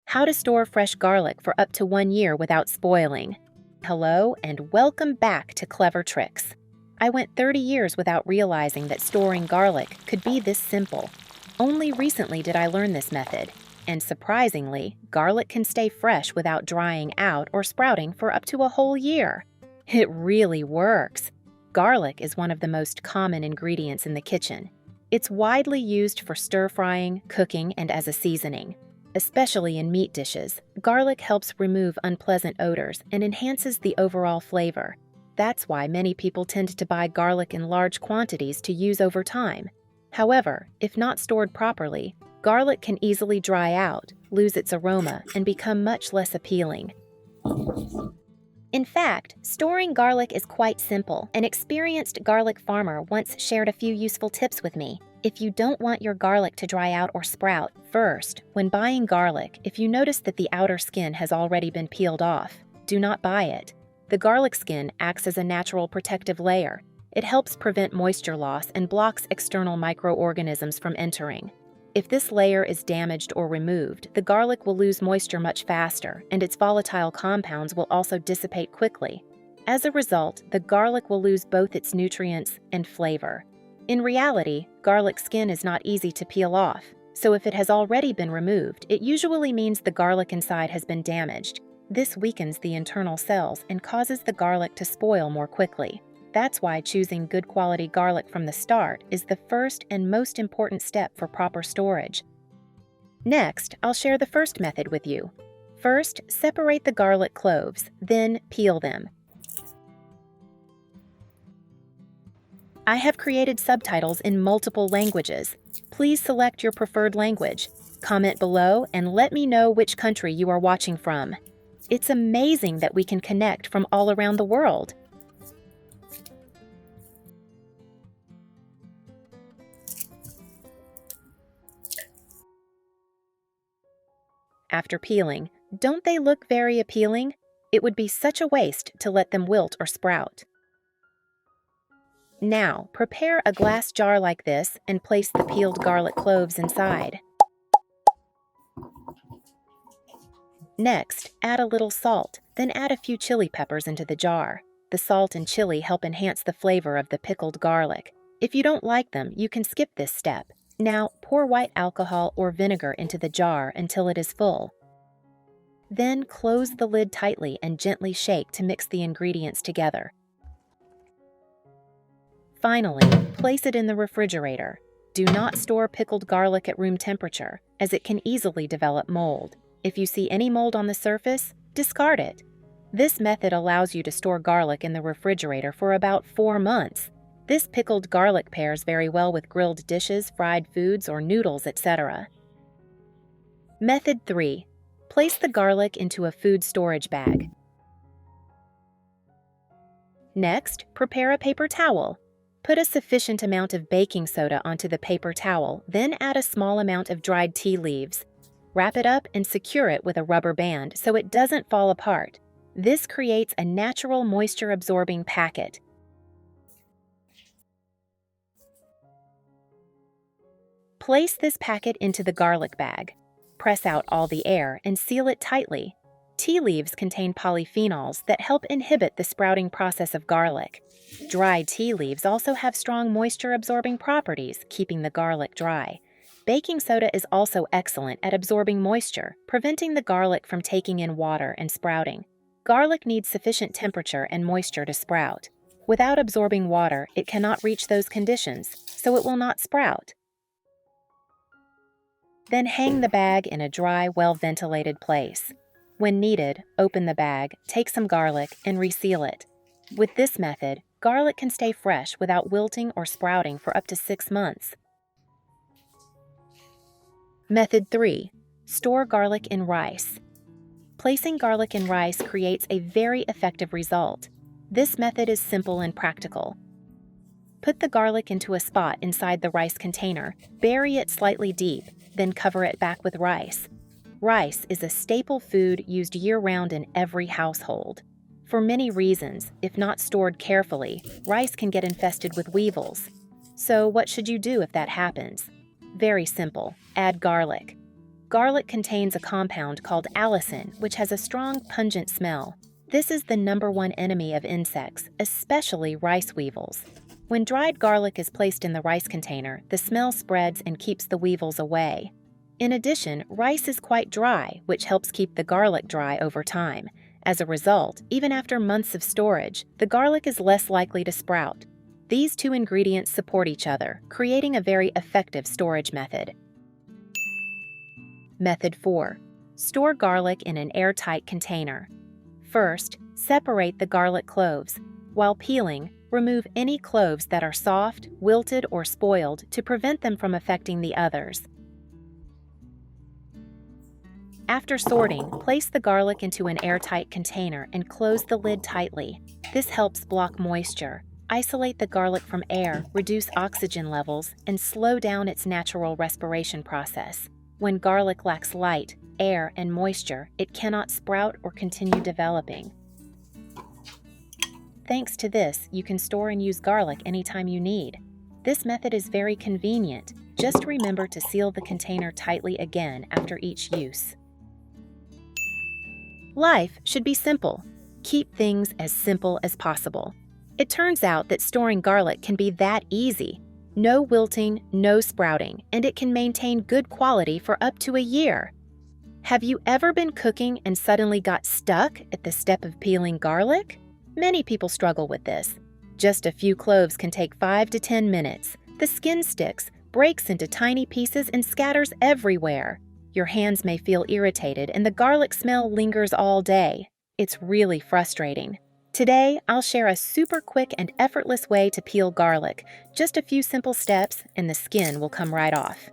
How to store fresh garlic for up to 1 year without spoiling. Hello and welcome back to Clever Tricks. I went 30 years without realizing that storing garlic could be this simple. Only recently did I learn this method, and surprisingly, garlic can stay fresh without drying out or sprouting for up to a whole year. It really works. Garlic is one of the most common ingredients in the kitchen. It's widely used for stir-frying, cooking, and as a seasoning. Especially in meat dishes, garlic helps remove unpleasant odors and enhances the overall flavor. That's why many people tend to buy garlic in large quantities to use over time. However, if not stored properly, garlic can easily dry out, lose its aroma, and become much less appealing. In fact, storing garlic is quite simple. An experienced garlic farmer once shared a few useful tips with me. If you don't want your garlic to dry out or sprout, first, when buying garlic, if you notice that the outer skin has already been peeled off, do not buy it. The garlic skin acts as a natural protective layer. It helps prevent moisture loss and blocks external microorganisms from entering. If this layer is damaged or removed, the garlic will lose moisture much faster, and its volatile compounds will also dissipate quickly. As a result, the garlic will lose both its nutrients and flavor. In reality, garlic skin is not easy to peel off, so if it has already been removed, it usually means the garlic inside has been damaged. This weakens the internal cells and causes the garlic to spoil more quickly. That's why choosing good quality garlic from the start is the first and most important step for proper storage. Next, I'll share the first method with you. First, separate the garlic cloves, then peel them. I have created subtitles in multiple languages. Please select your preferred language. Comment below and let me know which country you are watching from. It's amazing that we can connect from all around the world. After peeling, don't they look very appealing? It would be such a waste to let them wilt or sprout. Now, prepare a glass jar like this and place the peeled garlic cloves inside. Next, add a little salt, then add a few chili peppers into the jar. The salt and chili help enhance the flavor of the pickled garlic. If you don't like them, you can skip this step. Now, pour white alcohol or vinegar into the jar until it is full. Then close the lid tightly and gently shake to mix the ingredients together. Finally, place it in the refrigerator. Do not store pickled garlic at room temperature, as it can easily develop mold. If you see any mold on the surface, discard it. This method allows you to store garlic in the refrigerator for about 4 months. This pickled garlic pairs very well with grilled dishes, fried foods, or noodles, etc. Method 3. Place the garlic into a food storage bag. Next, prepare a paper towel. Put a sufficient amount of baking soda onto the paper towel, then add a small amount of dried tea leaves. Wrap it up and secure it with a rubber band so it doesn't fall apart. This creates a natural moisture-absorbing packet. Place this packet into the garlic bag. Press out all the air and seal it tightly. Tea leaves contain polyphenols that help inhibit the sprouting process of garlic. Dried tea leaves also have strong moisture-absorbing properties, keeping the garlic dry. Baking soda is also excellent at absorbing moisture, preventing the garlic from taking in water and sprouting. Garlic needs sufficient temperature and moisture to sprout. Without absorbing water, it cannot reach those conditions, so it will not sprout. Then hang the bag in a dry, well-ventilated place. When needed, open the bag, take some garlic, and reseal it. With this method, garlic can stay fresh without wilting or sprouting for up to 6 months. Method 3. Store garlic in rice. Placing garlic in rice creates a very effective result. This method is simple and practical. Put the garlic into a spot inside the rice container, bury it slightly deep, then cover it back with rice. Rice is a staple food used year-round in every household. For many reasons, if not stored carefully, rice can get infested with weevils. So what should you do if that happens? Very simple. Add garlic. Garlic contains a compound called allicin, which has a strong, pungent smell. This is the #1 enemy of insects, especially rice weevils. When dried garlic is placed in the rice container, the smell spreads and keeps the weevils away. In addition, rice is quite dry, which helps keep the garlic dry over time. As a result, even after months of storage, the garlic is less likely to sprout. These two ingredients support each other, creating a very effective storage method. Method 4. Store garlic in an airtight container. First, separate the garlic cloves. While peeling, remove any cloves that are soft, wilted, or spoiled to prevent them from affecting the others. After sorting, place the garlic into an airtight container and close the lid tightly. This helps block moisture, isolate the garlic from air, reduce oxygen levels, and slow down its natural respiration process. When garlic lacks light, air, and moisture, it cannot sprout or continue developing. Thanks to this, you can store and use garlic anytime you need. This method is very convenient. Just remember to seal the container tightly again after each use. Life should be simple. Keep things as simple as possible. It turns out that storing garlic can be that easy. No wilting, no sprouting, and it can maintain good quality for up to a year. Have you ever been cooking and suddenly got stuck at the step of peeling garlic? Many people struggle with this. Just a few cloves can take 5 to 10 minutes. The skin sticks, breaks into tiny pieces, and scatters everywhere. Your hands may feel irritated, and the garlic smell lingers all day. It's really frustrating. Today, I'll share a super quick and effortless way to peel garlic. Just a few simple steps, and the skin will come right off.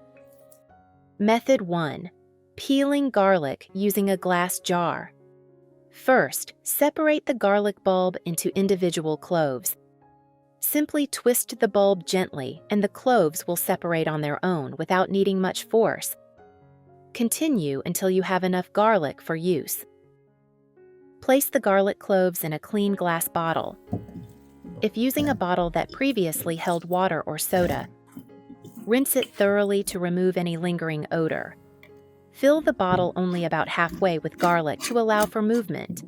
Method 1. Peeling garlic using a glass jar. First, separate the garlic bulb into individual cloves. Simply twist the bulb gently, and the cloves will separate on their own without needing much force. Continue until you have enough garlic for use. Place the garlic cloves in a clean glass bottle. If using a bottle that previously held water or soda, rinse it thoroughly to remove any lingering odor. Fill the bottle only about halfway with garlic to allow for movement.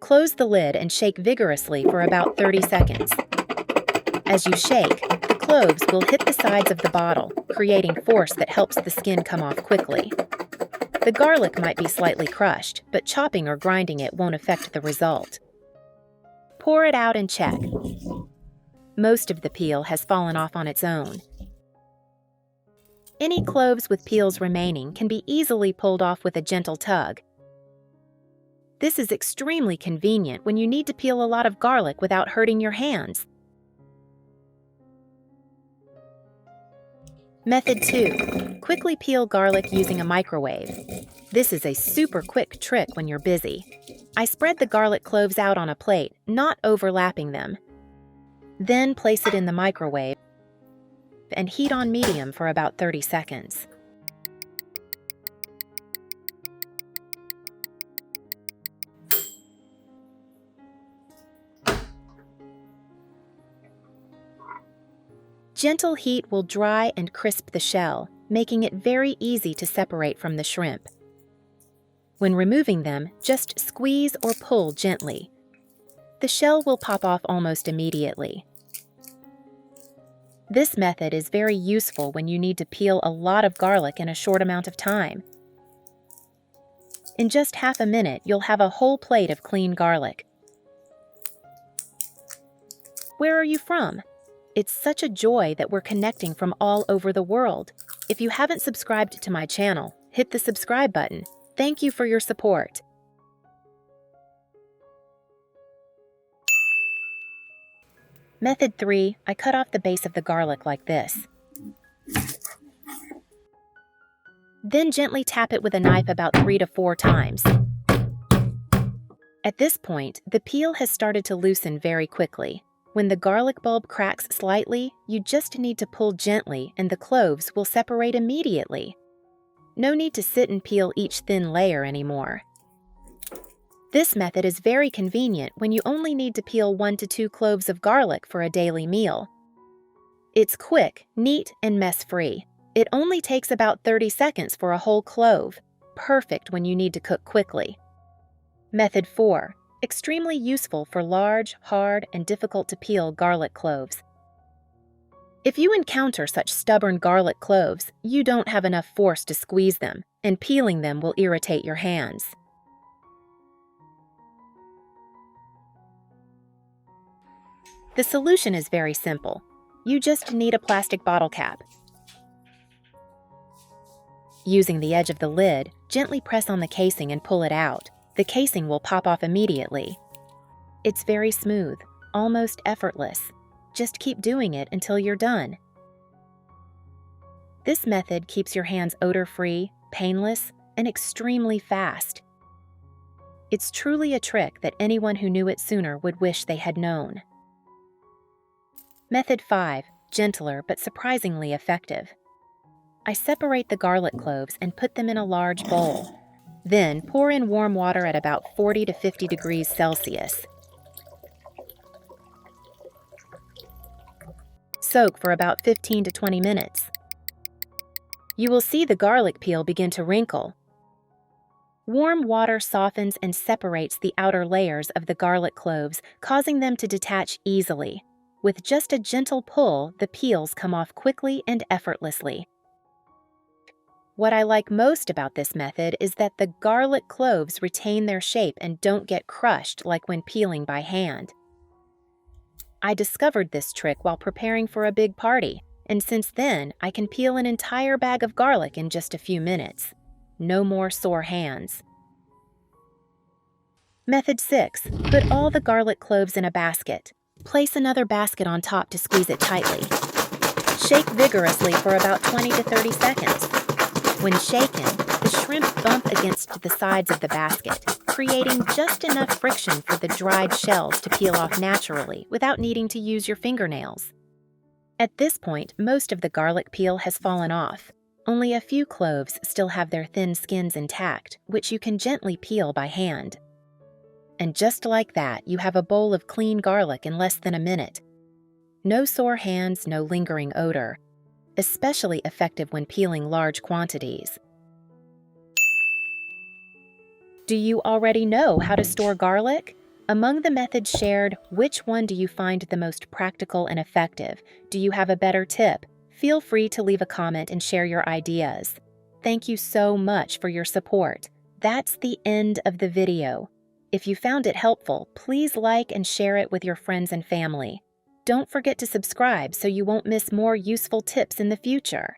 Close the lid and shake vigorously for about 30 seconds. As you shake, the cloves will hit the sides of the bottle, creating force that helps the skin come off quickly. The garlic might be slightly crushed, but chopping or grinding it won't affect the result. Pour it out and check. Most of the peel has fallen off on its own. Any cloves with peels remaining can be easily pulled off with a gentle tug. This is extremely convenient when you need to peel a lot of garlic without hurting your hands. Method 2. Quickly peel garlic using a microwave. This is a super quick trick when you're busy. I spread the garlic cloves out on a plate, not overlapping them. Then place it in the microwave and heat on medium for about 30 seconds. Gentle heat will dry and crisp the shell, making it very easy to separate from the shrimp. When removing them, just squeeze or pull gently. The shell will pop off almost immediately. This method is very useful when you need to peel a lot of garlic in a short amount of time. In just half a minute, you'll have a whole plate of clean garlic. Where are you from? It's such a joy that we're connecting from all over the world. If you haven't subscribed to my channel, hit the subscribe button. Thank you for your support. Method 3, I cut off the base of the garlic like this. Then gently tap it with a knife about 3 to 4 times. At this point, the peel has started to loosen very quickly. When the garlic bulb cracks slightly, you just need to pull gently and the cloves will separate immediately. No need to sit and peel each thin layer anymore. This method is very convenient when you only need to peel 1 to 2 cloves of garlic for a daily meal. It's quick, neat, and mess-free. It only takes about 30 seconds for a whole clove, perfect when you need to cook quickly. Method 4. Extremely useful for large, hard, and difficult to peel garlic cloves. If you encounter such stubborn garlic cloves, you don't have enough force to squeeze them, and peeling them will irritate your hands. The solution is very simple. You just need a plastic bottle cap. Using the edge of the lid, gently press on the casing and pull it out. The casing will pop off immediately. It's very smooth, almost effortless. Just keep doing it until you're done. This method keeps your hands odor-free, painless, and extremely fast. It's truly a trick that anyone who knew it sooner would wish they had known. Method 5. Gentler but surprisingly effective. I separate the garlic cloves and put them in a large bowl. Then pour in warm water at about 40 to 50 degrees Celsius. Soak for about 15 to 20 minutes. You will see the garlic peel begin to wrinkle. Warm water softens and separates the outer layers of the garlic cloves, causing them to detach easily. With just a gentle pull, the peels come off quickly and effortlessly. What I like most about this method is that the garlic cloves retain their shape and don't get crushed like when peeling by hand. I discovered this trick while preparing for a big party, and since then I can peel an entire bag of garlic in just a few minutes. No more sore hands. Method 6. Put all the garlic cloves in a basket. Place another basket on top to squeeze it tightly. Shake vigorously for about 20 to 30 seconds. When shaken, the shrimp bump against the sides of the basket, creating just enough friction for the dried shells to peel off naturally without needing to use your fingernails. At this point, most of the garlic peel has fallen off. Only a few cloves still have their thin skins intact, which you can gently peel by hand. And just like that, you have a bowl of clean garlic in less than a minute. No sore hands, no lingering odor. Especially effective when peeling large quantities. Do you already know how to store garlic? Among the methods shared, which one do you find the most practical and effective? Do you have a better tip? Feel free to leave a comment and share your ideas. Thank you so much for your support. That's the end of the video. If you found it helpful, please like and share it with your friends and family. Don't forget to subscribe so you won't miss more useful tips in the future.